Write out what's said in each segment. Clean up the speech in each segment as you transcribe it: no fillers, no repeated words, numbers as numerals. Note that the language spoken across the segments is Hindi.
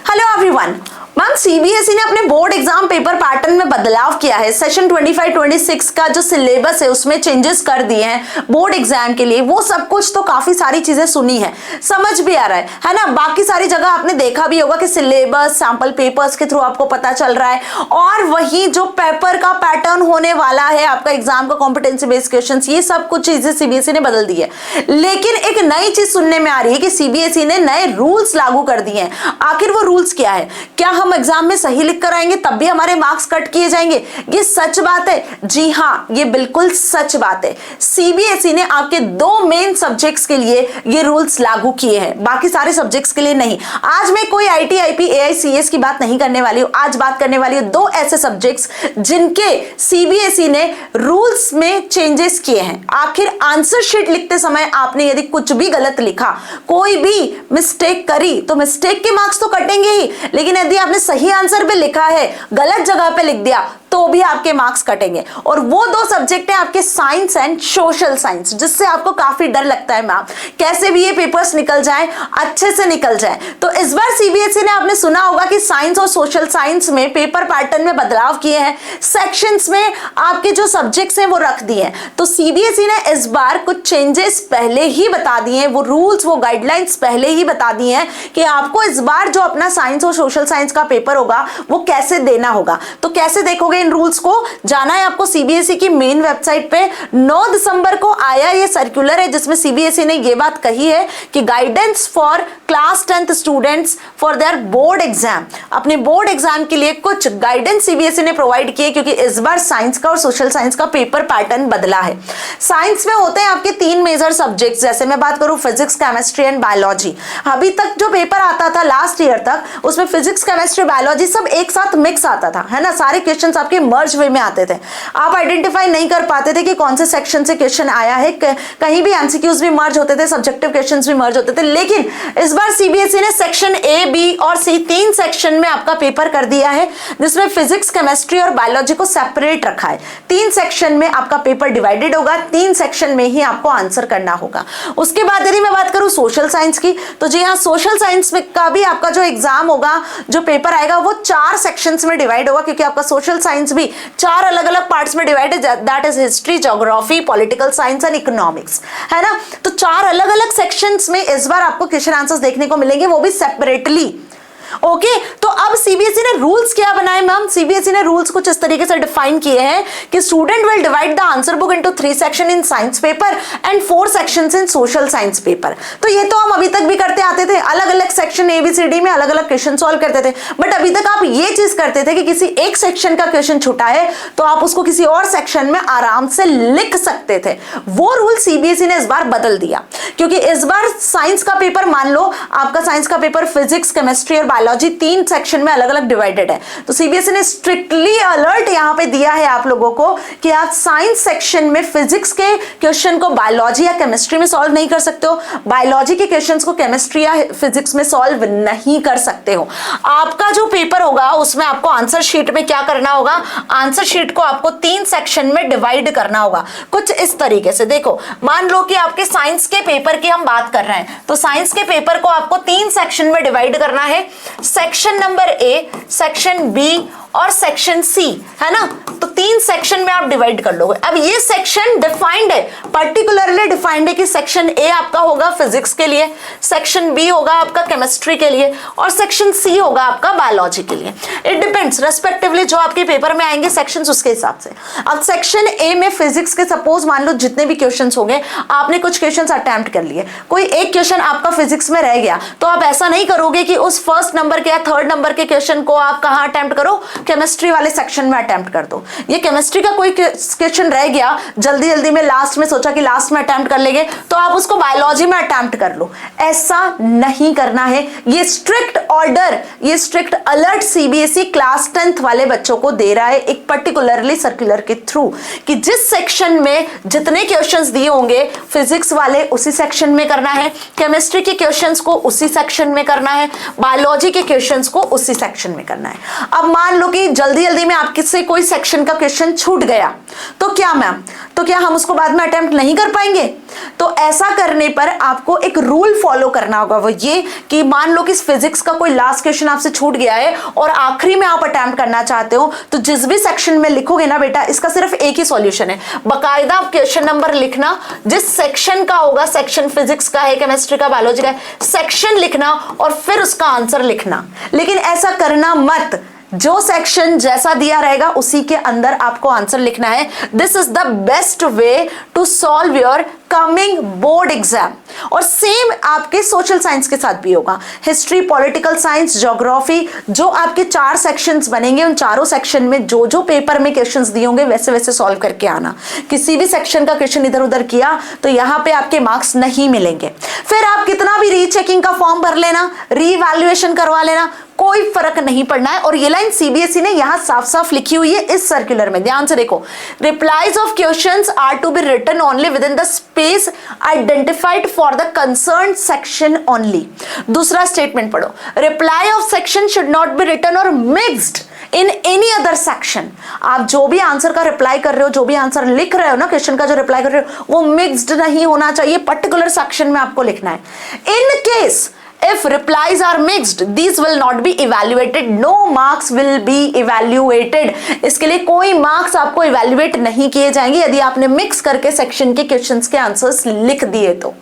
Hello everyone. मैम सीबीएसई ने अपने बोर्ड एग्जाम पेपर पैटर्न में बदलाव किया है। सेशन 25-26 का जो सिलेबस है उसमें चेंजेस कर दिए हैं बोर्ड एग्जाम के लिए। वो सब कुछ तो काफी सारी चीजें सुनी है, समझ भी आ रहा है ना। बाकी सारी जगह आपने देखा भी होगा कि सिलेबस सैंपल पेपर्स के थ्रू आपको पता चल रहा है, और वही जो पेपर का पैटर्न होने वाला है आपका एग्जाम का कॉम्पिटेंसी बेस्ड क्वेश्चंस, ये सब कुछ चीजें सीबीएसई ने बदल दी है। लेकिन एक नई चीज सुनने में आ रही है कि सीबीएसई ने नए रूल्स लागू कर दिए हैं। आखिर वो रूल्स क्या है? क्या हम एग्जाम में सही लिख कर आएंगे तब भी हमारे मार्क्स कट किए जाएंगे? ये सच बात है? जी हाँ, ये बिल्कुल सच बात है। सीबीएसई ने आपके दो मेन सब्जेक्ट्स के लिए ये रूल्स लागू किए हैं, बाकी सारे सब्जेक्ट्स के लिए नहीं। आज मैं कोई आईटी, आईपी, एआईसीएस की बात नहीं करने वाली हूं। आज बात करने वाली हूं दो ऐसे सब्जेक्ट्स जिनके सीबीएसई ने रूल्स में चेंजेस किए हैं। आखिर आंसर शीट लिखते समय आपने यदि कुछ भी गलत लिखा, कोई भी मिस्टेक करी, तो मिस्टेक के मार्क्स तो कटेंगे ही, लेकिन यदि आपने सही आंसर पे लिखा है, गलत जगह पे लिख दिया, तो भी आपके मार्क्स कटेंगे। और वो दो सब्जेक्ट है आपके साइंस एंड सोशल साइंस, जिससे आपको काफी डर लगता है मैम कैसे भी ये पेपर्स निकल जाए, अच्छे से निकल जाए। तो इस बार सीबीएसई ने, आपने सुना होगा कि साइंस और सोशल साइंस में पेपर पैटर्न में बदलाव किए हैं। सेक्शंस में आपके जो सब्जेक्ट्स हैं वो रख दिए हैं। तो सीबीएसई ने इस बार कुछ चेंजेस पहले ही बता दिए हैं, वो रूल्स, वो गाइडलाइंस पहले ही बता दिए हैं कि आपको इस बार जो अपना साइंस और सोशल साइंस का पेपर होगा वो कैसे देना होगा। तो कैसे देखोगे इन रूल्स को? जाना है आपको सीबीएसई की मेन वेबसाइट पे। 9 दिसंबर को आया ये सर्कुलर है जिसमें सीबीएसई ने ये बात कही है कि guidance for class 10th students for their board exam, अपने बोर्ड एग्जाम के लिए कुछ गाइडेंस सीबीएसई ने प्रोवाइड किए, क्योंकि इस बार साइंस का और सोशल साइंस का पेपर पैटर्न बदला है। साइंस में होते हैं आपके 3 मेजर सब्जेक्ट्स, जैसे मैं बात करूं फिजिक्स, केमिस्ट्री एंड बायोलॉजी। अभी तक जो पेपर आता था लास्ट ईयर तक, उसमें फिजिक्स, केमिस्ट्री, बायोलॉजी सब एक साथ मिक्स आता था, है ना। सारे क्वेश्चंस आपके मर्ज वे में आते थे, आप आइडेंटिफाई नहीं कर पाते थे कि कौन से सेक्शन से क्वेश्चन आया है। कहीं भी एमसीक्यूज भी मर्ज होते थे, सब्जेक्टिव क्वेश्चंस भी मर्ज होते थे। लेकिन इस बार सीबीएसई ने सेक्शन ए, बी और सी 3 सेक्शन में आपका पेपर कर दिया है, जिसमें फिजिक्स, केमिस्ट्री और बायोलॉजी को सेपरेट रखा है। 3 सेक्शन में आपका पेपर डिवाइडेड होगा, 3 सेक्शन में ही आपको आंसर करना होगा। उसके बाद यदि मैं बात करूं सोशल साइंस की, तो जी हाँ, सोशल साइंस में का भी आपका जो एग्जाम होगा, जो पेपर आएगा, वो 4 सेक्शंस में डिवाइड होगा, क्योंकि आपका सोशल साइंस भी 4 अलग अलग पार्ट्स में डिवाइड है, that is history, geography, political science and economics, है ना। तो 4 अलग अलग सेक्शंस में इस बार आपको क्वेश्चन आंसर्स देखने को मिलेंगे, वो भी सेपरेटली। ओके, तो अब सीबीएसई ने रूल्स क्या बनाए मैम? सीबीएसई ने रूल्स कुछ इस तरीके से डिफाइन किए हैं कि student will divide the answer book into 3 section in science paper and 4 sections in social science paper. तो ये तो हम अभी तक भी करते आते थे, अलग अलग सेक्शन ABCD में अलग अलग क्वेश्चन सॉल्व करते थे। बट अभी तक आप ये चीज करते थे कि किसी एक सेक्शन का क्वेश्चन छूटा है तो आप उसको किसी और सेक्शन में आराम से लिख सकते थे। वो रूल सीबीएसई ने इस बार बदल दिया, क्योंकि इस बार साइंस का पेपर, मान लो आपका साइंस का पेपर फिजिक्स, केमिस्ट्री और बायोलॉजी 3 सेक्शन में अलग अलग डिवाइडेड है। तो सीबीएसई ने स्ट्रिक्टली अलर्ट यहां पे दिया है आप लोगों को कि आप साइंस सेक्शन में फिजिक्स के क्वेश्चन को बायोलॉजी या केमिस्ट्री में सॉल्व नहीं कर सकते हो, बायोलॉजी के क्वेश्चंस को केमिस्ट्री या फिजिक्स में सॉल्व नहीं कर सकते हो। आपका जो पेपर होगा उसमें आपको आंसर शीट में क्या करना होगा? आंसर शीट को आपको 3 सेक्शन में डिवाइड करना होगा, कुछ इस तरीके से। देखो, मान लो कि आपके साइंस के पेपर की हम बात कर रहे हैं, तो साइंस के पेपर को आपको 3 सेक्शन में डिवाइड करना है। Section number A, section B और सेक्शन सी, है ना। तो 3 सेक्शन में आप डिवाइड कर लोगे। अब ये सेक्शन डिफाइंड है, पर्टिकुलरली डिफाइंड है कि सेक्शन ए आपका होगा फिजिक्स के लिए, सेक्शन बी होगा आपका केमिस्ट्री के लिए और सेक्शन सी होगा आपका बायोलॉजी के लिए। इट डिपेंड्स रेस्पेक्टिवली जो आपके पेपर में आएंगे सेक्शंस, उसके हिसाब से। अब सेक्शन ए में फिजिक्स के सपोज मान लो जितने भी क्वेश्चंस होंगे, आपने कुछ क्वेश्चंस अटेम्प्ट कर लिए, कोई एक क्वेश्चन आपका फिजिक्स में रह गया, तो आप ऐसा नहीं करोगे कि उस फर्स्ट नंबर के या थर्ड नंबर के क्वेश्चन को आप कहां अटेम्प्ट करो? केमिस्ट्री वाले सेक्शन में अटेम्प्ट कर दो। ये केमिस्ट्री का कोई क्वेश्चन रह गया, जल्दी जल्दी में लास्ट में सोचा कि लास्ट में अटेम्प्ट कर लेंगे, तो आप उसको बायोलॉजी में अटेम्प्ट कर लो। ऐसा नहीं करना है। ये स्ट्रिक्ट ऑर्डर, ये strict alert CBSE class 10th वाले बच्चों को दे रहा है एक पर्टिकुलरली सर्कुलर के थ्रू, कि जिस सेक्शन में जितने क्वेश्चंस दिए होंगे फिजिक्स वाले उसी सेक्शन में करना है, केमिस्ट्री के क्वेश्चंस को उसी सेक्शन में करना है, बायोलॉजी के क्वेश्चंस को उसी सेक्शन में करना है। अब मान लो कि जल्दी जल्दी में आपके से कोई सेक्शन का क्वेश्चन छूट गया, तो क्या मैम, तो क्या हम उसको बाद में अटेम्प्ट नहीं कर पाएंगे? तो ऐसा करने पर आपको एक रूल फॉलो करना होगा, वो ये कि मान लो कि फिजिक्स का कोई लास्ट क्वेश्चन आपसे छूट गया है और आखिरी में आप अटेम्प्ट करना चाहते हो, तो जिस भी सेक्शन में लिखोगे ना बेटा, इसका सिर्फ एक ही सॉल्यूशन है, बकायदा आप क्वेश्चन नंबर लिखना, जिस सेक्शन का होगा, सेक्शन फिजिक्स का है, केमिस्ट्री का, बायोलॉजी का है, सेक्शन लिखना और फिर उसका आंसर लिखना। लेकिन ऐसा करना मत, जो सेक्शन जैसा दिया रहेगा उसी के अंदर आपको आंसर लिखना है। This is the best way to solve your coming board exam. और सेम आपके सोशल साइंस के साथ भी होगा, हिस्ट्री, पॉलिटिकल साइंस, ज्योग्राफी, जो आपके 4 सेक्शंस बनेंगे, उन चारों सेक्शन में जो जो पेपर में क्वेश्चंस दिए होंगे वैसे वैसे सॉल्व करके आना। किसी भी सेक्शन का क्वेश्चन इधर उधर किया तो यहां पे आपके मार्क्स नहीं मिलेंगे। फिर आप कितना भी रीचेकिंग का फॉर्म भर लेना, रीवैल्यूएशन करवा लेना, कोई फर्क नहीं पड़ना है। और ये लाइन सीबीएसई ने यहां साफ साफ लिखी हुई है इस सर्कुलर में, ध्यान से देखो, replies of questions are to be written only within the space identified for the concern section only. दूसरा स्टेटमेंट पढ़ो, reply of section should not be written or mixed in any other section. आप जो भी आंसर का रिप्लाई कर रहे हो, जो भी आंसर लिख रहे हो ना, क्वेश्चन का जो रिप्लाई कर रहे हो, वो मिक्स्ड नहीं होना चाहिए, पर्टिकुलर सेक्शन में आपको लिखना है। In case if replies are mixed, these will not be evaluated, no marks will be evaluated। इसके लिए कोई मार्क्स आपको इवेल्युएट नहीं किए जाएंगे यदि आपने मिक्स करके सेक्शन के क्वेश्चंस के आंसर्स लिख दिए तो।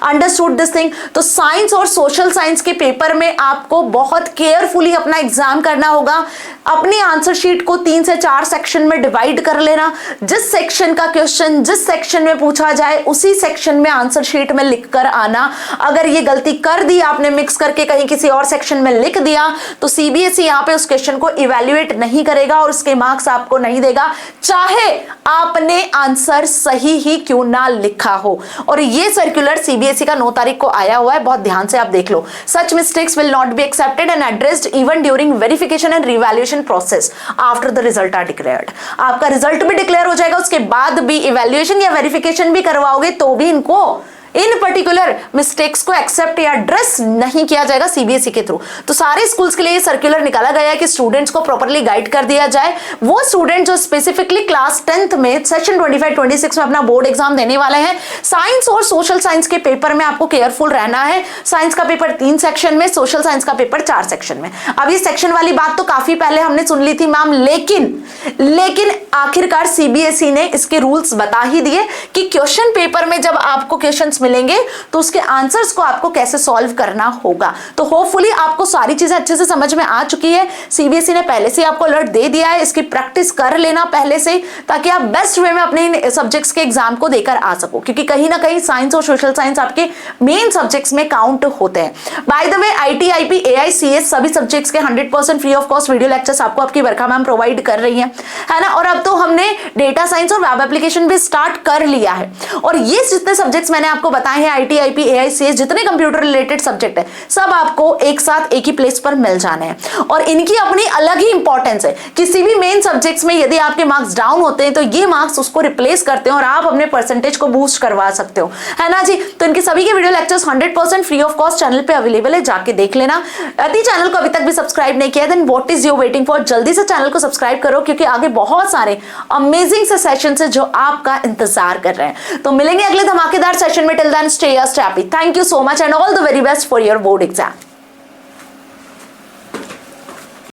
Understood this thing? तो साइंस और सोशल साइंस के पेपर में आपको बहुत केयरफुली अपना एग्जाम करना होगा। अपनी आंसर शीट को 3 से 4 सेक्शन में डिवाइड कर लेना, जिस सेक्शन का क्वेश्चन जिस सेक्शन में पूछा जाए उसी सेक्शन में आंसर शीट में लिख कर आना। अगर ये गलती कर दी आपने, मिक्स करके कहीं किसी और सेक्शन में लिख दिया, तो सीबीएसई यहां पे उस क्वेश्चन को इवैल्यूएट नहीं करेगा और उसके मार्क्स आपको नहीं देगा, चाहे आपने आंसर सही ही क्यों ना लिखा हो। और ये सर्कुलर सीबीएसई का 9 तारीख को आया हुआ है, बहुत ध्यान से आप देख लो। Such mistakes will not be accepted and addressed even during verification and revaluation process after the result are declared. आपका रिजल्ट भी डिक्लेयर हो जाएगा, उसके बाद भी इवैल्यूएशन या वेरिफिकेशन भी करवाओगे तो भी इनको इन पर्टिकुलर मिस्टेक्स को एक्सेप्ट या एड्रेस नहीं किया जाएगा सीबीएसई के थ्रू। तो सारे स्कूल्स के लिए ये सर्कुलर निकाला गया है कि स्टूडेंट्स को प्रॉपर्ली गाइड कर दिया जाए। वो स्टूडेंट जो स्पेसिफिकली क्लास 10th में सेशन 25-26 में अपना बोर्ड एग्जाम देने वाले हैं, साइंस और सोशल साइंस के पेपर में आपको केयरफुल रहना है। साइंस का पेपर 3 सेक्शन में, सोशल साइंस का पेपर 4 सेक्शन में। अब ये सेक्शन वाली बात तो काफी पहले हमने सुन ली थी मैम, लेकिन आखिरकार सीबीएसई ने इसके रूल्स बता ही दिए कि क्वेश्चन पेपर में जब आपको क्वेश्चंस मिलेंगे तो उसके आंसर्स को आपको कैसे सॉल्व करना होगा। तो होपफुली आपको सारी चीजें अच्छे से समझ में आ चुकी है। सीबीएसई ने पहले से आपको अलर्ट दे दिया है, इसकी प्रैक्टिस कर लेना पहले से, ताकि आप बेस्ट वे में अपने सब्जेक्ट्स के एग्जाम को देकर आ सको, क्योंकि कहीं ना कहीं साइंस और सोशल साइंस आपके मेन सब्जेक्ट्स में काउंट होते हैं। By the way IT, IP, AICS सभी सब्जेक्ट्स के 100% free of cost video lectures आपको आपकी वर्षा मैम प्रोवाइड कर रही है ना। और अब तो हमने डेटा साइंस और वेब एप्लीकेशन भी स्टार्ट कर लिया है। और ये जितने सब्जेक्ट्स मैंने आपको बताए हैं, आईटी, आईपी, एआईसीएस, जितने कंप्यूटर रिलेटेड सब्जेक्ट है, सब आपको एक साथ एक ही प्लेस पर मिल जाने हैं। और इनकी अपनी अलग ही इंपॉर्टेंस है। किसी भी मेन सब्जेक्ट्स में यदि आपके मार्क्स डाउन होते हैं तो ये मार्क्स उसको रिप्लेस करते हैं और आप अपने परसेंटेज को बूस्ट करवा सकते हो, है ना जी। तो इनके सभी के video lectures 100% free of cost channel पे अवेलेबल है, जाके देख लेना। यदि चैनल को अभी तक भी सब्सक्राइब नहीं किया then what is your waiting for, जल्दी से चैनल को सब्सक्राइब करो, क्योंकि आगे बहुत सारे अमेजिंग से सेशंस है जो आपका इंतजार कर रहे हैं। तो मिलेंगे अगले धमाकेदार सेशन में। Till then stay happy. Thank you so much and all the very best for your board exam.